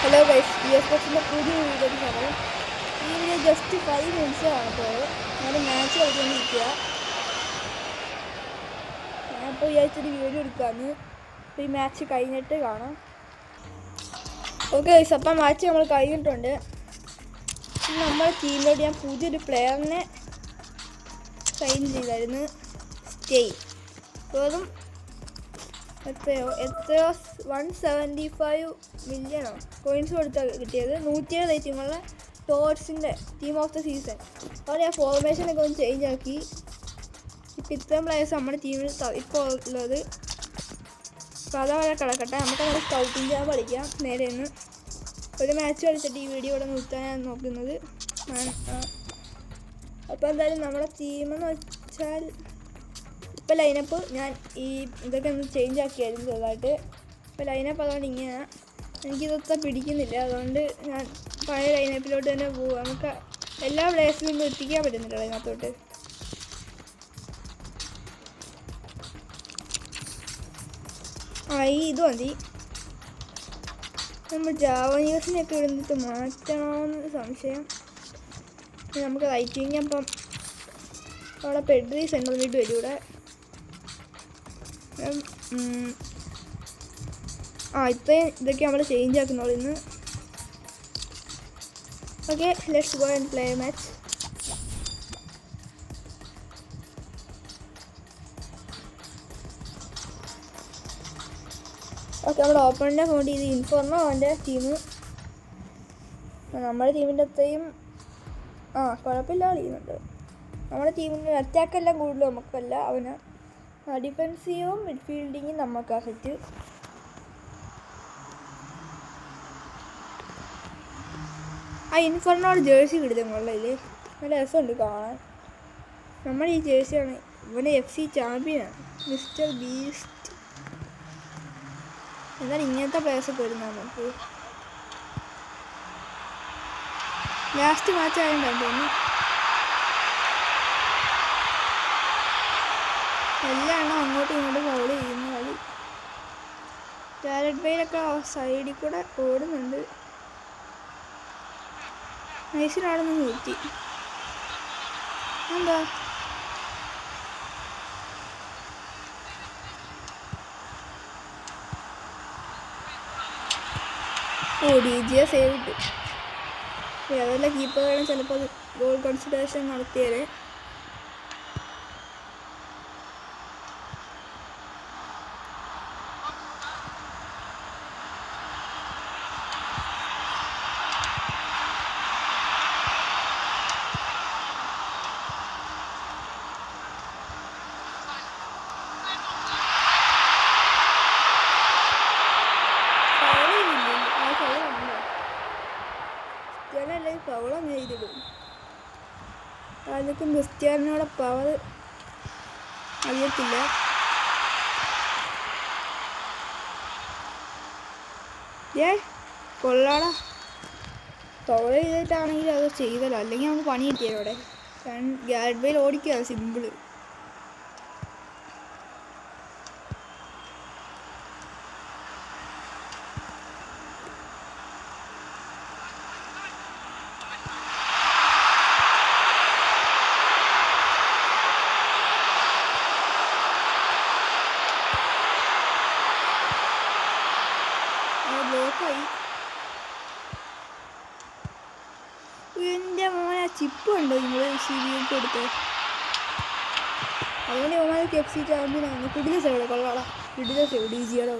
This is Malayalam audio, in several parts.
ഹലോ ഗൈസ്, ESportsന്റെ പുതിയ വീഡിയോയ്ക്ക് സ്വാഗതം. ഈ വീഡിയോ ജസ്റ്റ് 5 മിനിറ്റ്സ് കാണത്തോളൂ. ഞാൻ മാച്ച് കളിച്ചുകൊണ്ടിരിക്കുക. ഞാനിപ്പോൾ വിചാരിച്ചൊരു വീഡിയോ എടുക്കാമെന്ന്. അപ്പോൾ ഈ മാച്ച് കഴിഞ്ഞിട്ട് കാണാം. ഓക്കെ ഗൈസ്, അപ്പം മാച്ച് നമ്മൾ കഴിഞ്ഞിട്ടുണ്ട്. നമ്മുടെ ടീമിലോട്ട് ഞാൻ പുതിയൊരു പ്ലെയറിനെ സൈൻ ചെയ്തായിരുന്നു, സ്റ്റേ. വെറും എത്രയോ 175 മില്യണോ കോയിൻസ് കൊടുത്താണ് കിട്ടിയത്. 107 റേറ്റിങ്ങുള്ള ടോർസിൻ്റെ ടീം ഓഫ് ദ സീസൺ. അവിടെ ഞാൻ ഫോർമേഷനൊക്കെ ഒന്ന് ചേഞ്ച് ആക്കി. ഇപ്പം ഇത്രയും പ്ലേയേഴ്സ് നമ്മുടെ ടീമിൽ ഇപ്പോൾ ഉള്ളത്. അപ്പോൾ അതവിടെ കിടക്കട്ടെ. നമുക്കങ്ങനെ സ്കൗട്ടിങ് ചെയ്യാൻ പഠിക്കാം. നേരെ നിന്ന് ഒരു മാച്ച് കളിച്ചിട്ട് ഈ വീഡിയോ ഇവിടെ നിർത്താനാണ് നോക്കുന്നത്. അപ്പോൾ എന്തായാലും നമ്മുടെ ടീമെന്ന് വെച്ചാൽ ഇപ്പോൾ ലൈനപ്പ് ഞാൻ ഈ ഇതൊക്കെ ഒന്ന് ചേഞ്ച് ആക്കിയായിരുന്നു ചെറുതായിട്ട്. ഇപ്പോൾ ലൈനപ്പ് അതുകൊണ്ട് ഇങ്ങനെയാണ്. എനിക്കിതൊക്കെ പിടിക്കുന്നില്ല, അതുകൊണ്ട് ഞാൻ പഴയ ലൈനപ്പിലോട്ട് തന്നെ പോകും. നമുക്ക് എല്ലാ പ്ലേയേഴ്സിലും ഒന്നും എത്തിക്കാൻ പറ്റുന്നില്ല അതിനകത്തോട്ട്. ഇത് മതി. നമ്മൾ ജാവനീസിനെയൊക്കെ ഇടുന്നിട്ട് മാറ്റണമെന്ന് സംശയം. നമുക്ക് റൈറ്റ് വിങ് അപ്പം അവിടെ പെഡ്രി സെൻറ്റർ മിഡ് വരും ഇവിടെ. ഇത്രയും ഇതൊക്കെ നമ്മൾ ചേഞ്ച് ആക്കുന്നുള്ളൂ ഇന്ന്. Okay, let's go and play match. Okay, നമ്മുടെ ഓപ്പണിനെ ഫോൺ ചെയ്ത് ഇൻഫോർമോ അവൻ്റെ ടീം. നമ്മുടെ ടീമിൻ്റെ അത്രയും കുഴപ്പമില്ല കളിക്കുന്നുണ്ട്. നമ്മുടെ ടീമിൻ്റെ അറ്റാക്കെല്ലാം കൂടുതലും നമുക്കല്ല, അവന് ഡിഫെൻസീവും മിഡ്ഫീൽഡിങ്ങും നമുക്കാ സെറ്റ്. ഇൻഫോർമോട് ജേഴ്സി കിട്ടും കൊള്ളയില്ലേ, നല്ല രസമുണ്ട് കാണാൻ. നമ്മുടെ ഈ ജേഴ്സിയാണ്. ഇവനെ FC ചാമ്പ്യനാണ്, മിസ്റ്റർ ബീസ്റ്റ്. എന്നാലും ഇങ്ങനത്തെ പ്ലേയേഴ്സൊക്കെ വരുന്ന നമുക്ക്. ലാസ്റ്റ് മാച്ച് ആയതുകൊണ്ടാണ് തോന്നുന്നു. എല്ലാം അങ്ങോട്ടും ഇങ്ങോട്ടും ഫൗൾ ചെയ്യുന്ന കളി. ഗാരറ്റ് ബെയിലൊക്കെ സൈഡിൽ കൂടെ ഓടുന്നുണ്ട്. നൈസിനവിടെ നിന്ന് നിർത്തി. എന്താ DG സേവ് ഇട്ടു. അതല്ല, കീപ്പറുകളും ചിലപ്പോൾ ഗോൾ കൺസിഡറേഷൻ നടത്തിയാലേ. ഫൗളങ്ങ് ചെയ്തിടും. അതൊക്കെ ക്രിസ്ത്യാനോടെ പവർ അറിയത്തില്ല. കൊള്ളാടാ, ഫൗൾ ചെയ്തിട്ടാണെങ്കിൽ അത് ചെയ്തല്ലോ, അല്ലെങ്കിൽ നമുക്ക് പണി കിട്ടിയാലോ അവിടെ. ഗാരറ്റ് ബെയിൽ ഓടിക്കുക സിമ്പിള്. എൻ്റെ മോനെ ചിപ്പ് ഉണ്ടോ നിങ്ങൾ CBക്ക് എടുത്ത്? അതുകൊണ്ട് ഇവന്മാർക്ക് FC ചാമ്പ്യനാണ്. കിടില സൈഡ് കൊള്ളാടാ, കിടില സൈഡ് DGയുടെ.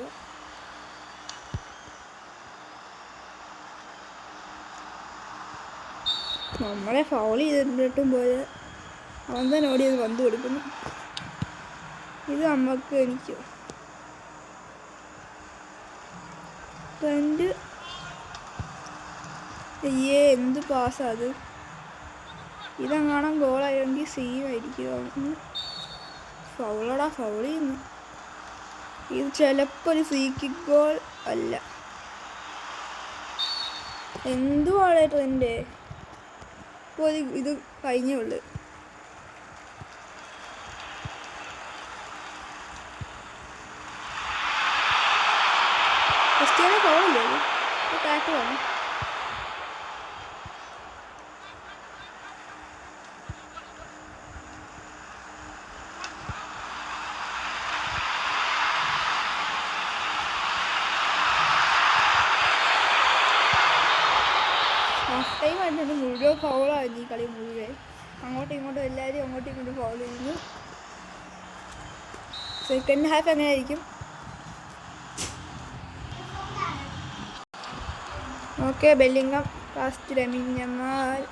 നമ്മളെ ഫൗൾ ചെയ്തിട്ടും പോലെ അവൻ തന്നെ ഓടിയത് പന്ത് കൊടുക്കുന്നു. ഇത് നമുക്ക് എനിക്കോ ഫ്രണ്ട്. എന്ത് പാസ്സാ അത്! ഇതെങ്ങാണം ഗോളായെങ്കിൽ സീനായിരിക്കും. ഫൗളടാ, ഫൗൾ ചെയ്യുന്നു. ഇത് ചിലപ്പോൾ ഒരു ഫ്രീ കിക്ക് ഗോൾ അല്ല. എന്തുവാണ് ട്രെൻഡ്? ഇപ്പോൾ ഇത് കഴിഞ്ഞേ ഉള്ളു. ക്രിസ്ത്യാനോ ഫൗളല്ലേ? ടാക്കിൾ ആണ്. ഹാഫ് ടൈം ആയിട്ടുണ്ട്. മുഴുവൻ ഫൗളായിരുന്നു ഈ കളി മുഴുവൻ. അങ്ങോട്ടും ഇങ്ങോട്ടും എല്ലാവരും അങ്ങോട്ടും ഇങ്ങോട്ടും ഫൗൾ ചെയ്യുന്നു. സെക്കൻഡ് ഹാഫ് എങ്ങനെ ആയിരിക്കും? ഓക്കെ, ബെല്ലിംഗം ഫാസ്റ്റ് ലെമിൻ യമാൽ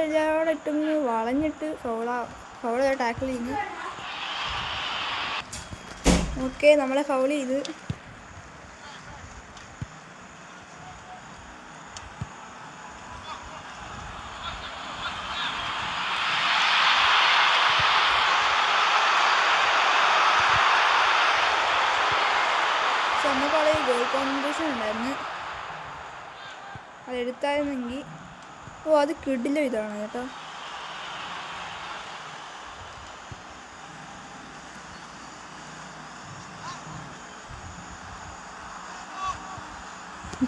എല്ലാവരും ഇട്ടൊന്ന് വളഞ്ഞിട്ട് ഫൗള് ടാക്കിൾ ചെയ്യുന്നു. ഓക്കെ, നമ്മളെ ഫൗൾ ചെയ്ത്. നമുക്കവിടെ ഗോൾ കോമ്പറ്റീഷൻ ഉണ്ടായിരുന്നു, അതെടുത്തായിരുന്നെങ്കിൽ. അത് കിടിലം ഇതാണ് കേട്ടോ.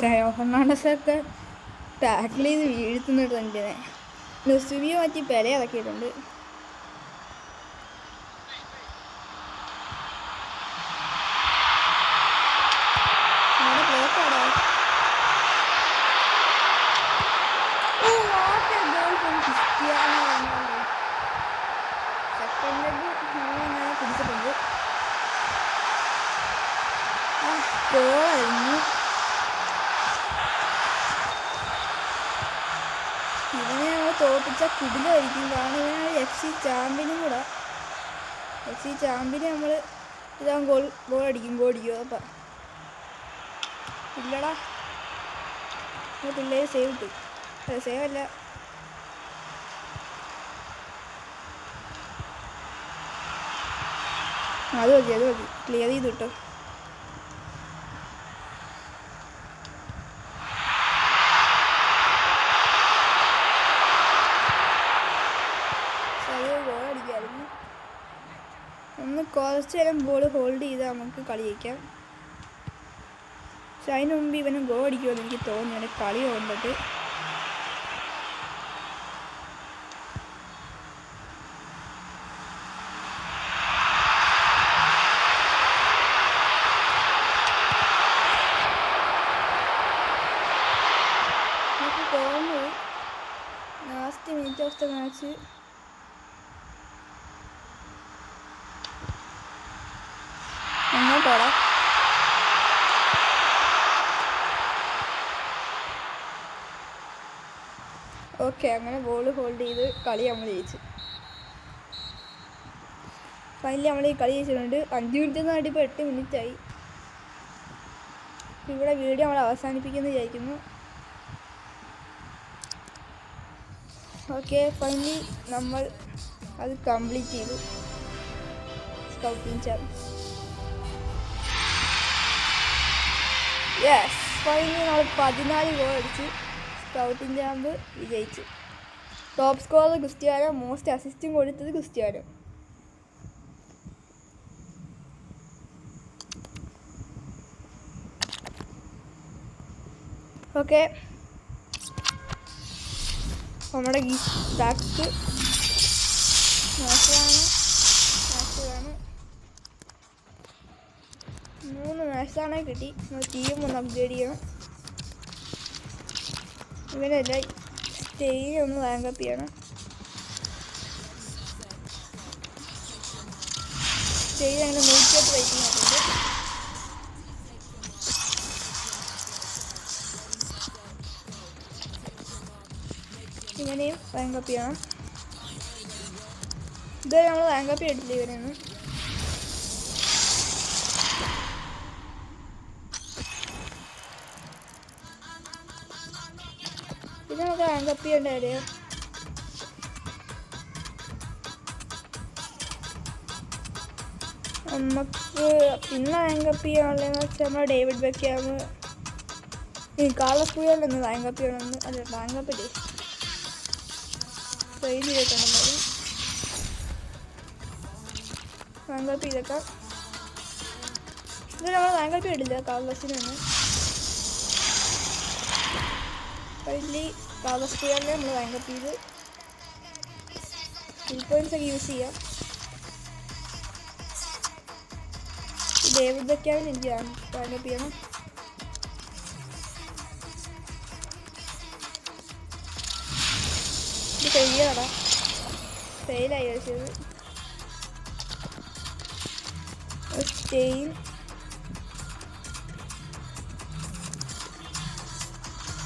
ഗയോ ഫെർണാണ്ടസൊക്കെ ടാക്കിൾ ചെയ്ത് വീഴ്ത്തുന്നുണ്ട് തന്നെ. നുസുബിയെ മാറ്റി പെല ഇറക്കിയിട്ടുണ്ട്. പിടിച്ചിട്ടുണ്ട്. ഗോളായിരുന്നു. ഇവനെ ഞങ്ങൾ തോൽപ്പിച്ച കിടിലായിരിക്കും. കാരണം ഇവനാണ് FC ചാമ്പ്യനും കൂടെ. FC ചാമ്പ്യന് നമ്മൾ ഇതാ ഗോളടിക്കും. അപ്പം ഇല്ലടാ, പിള്ളേർ സേവ് ഇട്ടു. സേവ് അല്ല, അത് മതി. ക്ലിയർ ചെയ്ത് കിട്ടും. ഗോളടിക്കായിരുന്നു. ഒന്ന് കുറച്ച് നേരം ബോൾ ഹോൾഡ് ചെയ്ത് നമുക്ക് കളി ജയിക്കാം. പക്ഷെ അതിന് മുമ്പ് ഇവന് ഗോൾ അടിക്കുമെന്ന് എനിക്ക് തോന്നുന്നു. കളി കൊണ്ടിട്ട് last minute of the match. അങ്ങോട്ടോടാ. ഓക്കെ, അങ്ങനെ ബോൾ ഹോൾഡ് ചെയ്ത് കളി നമ്മൾ ജയിച്ചു. ഫൈനലി നമ്മൾ ഈ കളി ജയിച്ചിട്ടുണ്ട്. 5 മിനിറ്റ് എന്ന് പറഞ്ഞിപ്പോൾ 8 മിനിറ്റായി. ഇവിടെ വീഡിയോ നമ്മൾ അവസാനിപ്പിക്കുമെന്ന് വിചാരിക്കുന്നു. ഓക്കെ, ഫൈനലി നമ്മൾ അത് കംപ്ലീറ്റ് ചെയ്തു. സ്കൗട്ടിങ് ചാമ്പ്. യെസ്, ഫൈനലി നമ്മൾ 14 ഗോൾ അടിച്ച് സ്കൗട്ടിങ് ചാമ്പ് വിജയിച്ചു. ടോപ്പ് സ്കോറർ ക്രിസ്ത്യാനോ, മോസ്റ്റ് അസിസ്റ്റും കൊടുത്തത് ക്രിസ്ത്യാനോ. ഓക്കെ, നമ്മുടെ ഈ സ്റ്റാക്ക് മാച്ചാണ്. 3 മാച്ചാണെ കിട്ടി. ടീം ഒന്ന് അപ്ഗ്രേഡ് ചെയ്യണം. ഇവനെല്ലാം സ്റ്റേയിൽ ഒന്ന് റാങ്കപ്പ് ചെയ്യണം. സ്റ്റേയിൽ അങ്ങനെ 108 റേറ്റിംഗ് ആയിട്ടുണ്ട്. ഇവനെയും റാങ്കപ്പ് ചെയ്യണം. ഇതുവരെ നമ്മൾ റാങ്കപ്പ് ചെയ്തിട്ടില്ല ഇവനെയൊന്നും. ഇത് നമുക്ക് റാങ്കപ്പ് ചെയ്യേണ്ട കാര്യം. നമുക്ക് പിന്നെ റാങ്കപ്പ് ചെയ്യാനുള്ളതെന്ന് വെച്ചാൽ നമ്മൾ ഡേവിഡ് ബെക്കാം, കാർലോസ് പുയലിനൊന്ന് റാങ്കപ്പ് ചെയ്യണമെന്ന്. അല്ല, റാങ്കപ്പ് ഇല്ലേ, ട്രെയിൻ ചെയ്തിട്ടുണ്ടെന്നാലും റാങ്കപ്പ് ചെയ്തേക്കാം. ഇത് നമ്മൾ റാങ്ക് ഇടില്ല കാർലസിനാണ്. കറൻ്റ് കാർലസ് പ്ലെയറിനെ നമ്മൾ റാങ്ക് ചെയ്ത് സ്കിൽ പോയിൻറ്റ്സ് ഒക്കെ യൂസ് ചെയ്യാം. ഡേവിഡ് ബെക്കാമിന് എനിക്ക് റാങ്ക് ചെയ്യണം. ഇത് കഴിയാടാ, ഫെയിലായി വെച്ചത്. സ്റ്റെയിൻ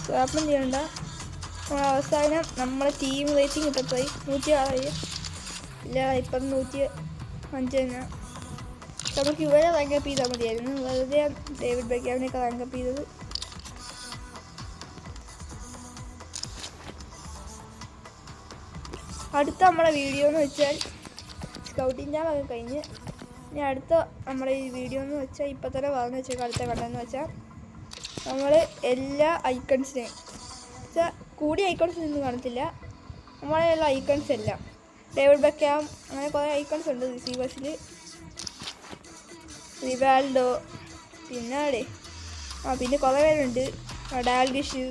സ്വാപ്പം ചെയ്യണ്ട. അവസാനം നമ്മളെ ടീം റേറ്റിംഗ് കിട്ടപ്പോയി 106. ഇല്ല, ഇപ്പം 105 തന്നെ. നമുക്ക് ഇവരെ റാങ്കപ്പ് ചെയ്താൽ മതിയായിരുന്നു. വെറുതെ ഡേവിഡ് ബെക്കാമിനെയൊക്കെ റാങ്കപ്പ് ചെയ്തത്. അടുത്ത നമ്മുടെ വീഡിയോ എന്ന് വെച്ചാൽ സ്കൗട്ടിങ് ചാനലൊക്കെ കഴിഞ്ഞ് ഇനി അടുത്ത നമ്മുടെ ഈ വീഡിയോ എന്ന് വെച്ചാൽ ഇപ്പം തന്നെ പറഞ്ഞു വെച്ചേക്കാം. അടുത്ത കണ്ടെന്ന് വെച്ചാൽ നമ്മൾ എല്ലാ ഐക്കൺസിനെയും വെച്ചാൽ കൂടിയ ഐക്കൺസ് ഒന്നും കാണത്തില്ല. നമ്മളെയുള്ള ഐക്കൺസ് എല്ലാം ഡേവിഡ് ബെക്കാം അങ്ങനെ കുറേ ഐക്കൺസ് ഉണ്ട് റിസീവേഴ്സിൽ. റിവാൽഡോ പിന്നെ കുറേ പേരുണ്ട്. ഡാൽഗിഷ്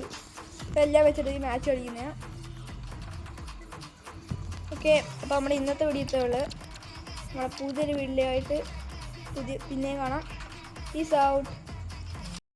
ഇതെല്ലാം വെച്ചിട്ട് ഈ മാച്ച് കളിക്കുന്നതാണ്. ഓക്കെ, അപ്പോൾ നമ്മുടെ ഇന്നത്തെ വീഡിയോ ഇത്രയേ ഉള്ളൂ. നമ്മളെ പുതിയൊരു വീഡിയോ ആയിട്ട് പിന്നെയും കാണാം. Peace out.